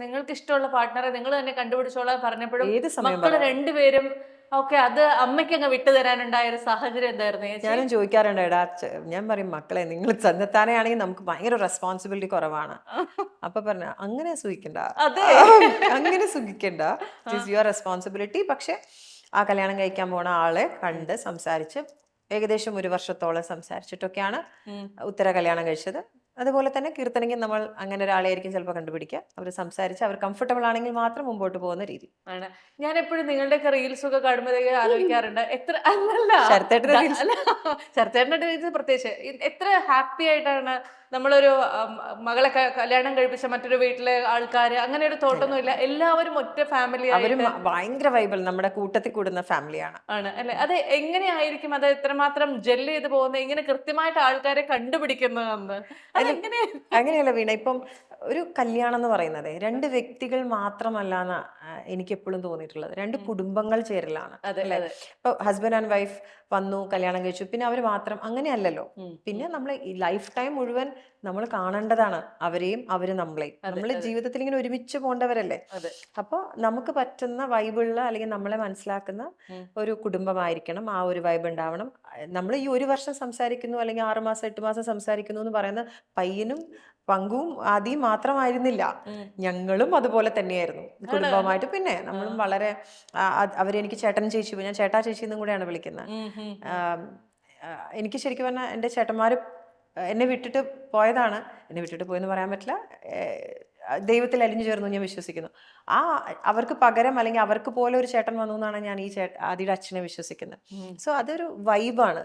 നിങ്ങൾക്ക് ഇഷ്ടമുള്ള പാർട്ട്ണറെ നിങ്ങൾ തന്നെ കണ്ടുപിടിച്ചോളാൻ പറഞ്ഞപ്പോഴും ഏത് സമയം മക്കള് പറയാം. രണ്ടുപേരും ഓക്കെ അത് അമ്മയ്ക്ക് അങ്ങ് വിട്ടു തരാനുണ്ടായ ഒരു സാഹചര്യം എന്തായിരുന്നു ചേച്ചി? ഞാനും ചോദിക്കാറുണ്ട്, എടാ ഞാൻ പറയും മക്കളെ നിങ്ങൾ തന്നെത്താനെ ആണെങ്കിൽ നമുക്ക് ഭയങ്കര റെസ്പോൺസിബിലിറ്റി കുറവാണ്. അപ്പൊ പറഞ്ഞ അങ്ങനെ സുഖിക്കണ്ട, അതെ. അങ്ങനെ സുഖിക്കണ്ട, ഇറ്റ് ഈസ് യുവർ റെസ്പോൺസിബിലിറ്റി. പക്ഷെ ആ കല്യാണം കഴിക്കാൻ പോണ ആളെ കണ്ട് സംസാരിച്ച് ഏകദേശം 1 വർഷത്തോളം സംസാരിച്ചിട്ടൊക്കെയാണ് ഉത്തര കല്യാണം കഴിച്ചത്. അതുപോലെ തന്നെ കീർത്തനെങ്കിൽ നമ്മൾ അങ്ങനെ ഒരാളെയായിരിക്കും ചിലപ്പോൾ കണ്ടുപിടിക്കുക. അവർ സംസാരിച്ച് അവർ കംഫർട്ടബിൾ ആണെങ്കിൽ മാത്രം മുമ്പോട്ട് പോകുന്ന രീതി. ആണ്. ഞാൻ എപ്പോഴും നിങ്ങളുടെയൊക്കെ റീൽസ് ഒക്കെ കാണുമ്പോഴത്തേക്ക് ആലോചിക്കാറുണ്ട് എത്ര അല്ലല്ല ശരത്തേട്ടൻ്റെ reels. അല്ല ചേട്ടന്റെ റീൽസ് പ്രത്യേകിച്ച് എത്ര ഹാപ്പി ആയിട്ടാണ് നമ്മളൊരു മകളെ കല്യാണം കഴിപ്പിച്ച മറ്റൊരു വീട്ടിലെ ആൾക്കാര് അങ്ങനെ ഒരു തോട്ടൊന്നും ഇല്ല, എല്ലാവരും ഒറ്റ ഫാമിലി അവരും ആയിട്ട് ഭയങ്കര വൈബിൾ, നമ്മുടെ കൂട്ടത്തിൽ കൂടുന്ന ഫാമിലിയാണ്. ആണ് അല്ലെ? അത് എങ്ങനെയായിരിക്കും അത് എത്രമാത്രം ജെല്ല് ചെയ്ത് പോകുന്നത്, ഇങ്ങനെ കൃത്യമായിട്ട് ആൾക്കാരെ കണ്ടുപിടിക്കുന്നതെന്ന് അതെങ്ങനെ? അങ്ങനെയല്ല വീണ, ഇപ്പം ഒരു കല്യാണം എന്ന് പറയുന്നത് 2 വ്യക്തികൾ മാത്രമല്ല എനിക്ക് എപ്പോഴും തോന്നിയിട്ടുള്ളത്, 2 കുടുംബങ്ങൾ ചേരലാണ്. അതെ അല്ലെ? അതെ. ഇപ്പൊ ഹസ്ബൻഡ് ആൻഡ് വൈഫ് വന്നു, കല്യാണം കഴിച്ചു, പിന്നെ അവർ മാത്രം അങ്ങനെയല്ലല്ലോ. പിന്നെ നമ്മൾ ഈ ലൈഫ് ടൈം മുഴുവൻ നമ്മൾ കാണേണ്ടതാണ് അവരെയും അവര് നമ്മളെയും. നമ്മൾ ജീവിതത്തിൽ ഇങ്ങനെ ഒരുമിച്ച് പോകേണ്ടവരല്ലേ. അതെ. അപ്പോൾ നമുക്ക് പറ്റുന്ന വൈബുള്ള അല്ലെങ്കിൽ നമ്മളെ മനസ്സിലാക്കുന്ന ഒരു കുടുംബമായിരിക്കണം, ആ ഒരു വൈബ് ഉണ്ടാവണം. നമ്മൾ ഈ 1 വർഷം സംസാരിക്കുന്നു അല്ലെങ്കിൽ 6 മാസം 8 മാസം സംസാരിക്കുന്നു എന്ന് പറയുന്ന പയ്യനും പങ്കും ആദ്യം മാത്രമായിരുന്നില്ല, ഞങ്ങളും അതുപോലെ തന്നെയായിരുന്നു കുടുംബമായിട്ട്. പിന്നെ നമ്മളും വളരെ അവരെനിക്ക് ചേട്ടൻ ചേച്ചി, ഞാൻ ചേട്ടാ ചേച്ചി എന്നും കൂടെയാണ് വിളിക്കുന്നത്. എനിക്ക് ശരിക്കും പറഞ്ഞാൽ എൻ്റെ ചേട്ടന്മാർ എന്നെ വിട്ടിട്ട് പോയതാണ്. എന്നെ വിട്ടിട്ട് പോയെന്ന് പറയാൻ പറ്റില്ല, ദൈവത്തിൽ അലിഞ്ഞു ചേർന്നു ഞാൻ വിശ്വസിക്കുന്നു. ആ അവർക്ക് പകരം അല്ലെങ്കിൽ അവർക്ക് പോലെ ഒരു ചേട്ടൻ വന്നു എന്നാണ് ഞാൻ ഈ ആദിയുടെ അച്ഛനെ വിശ്വസിക്കുന്നത്. സോ അതൊരു വൈബാണ്.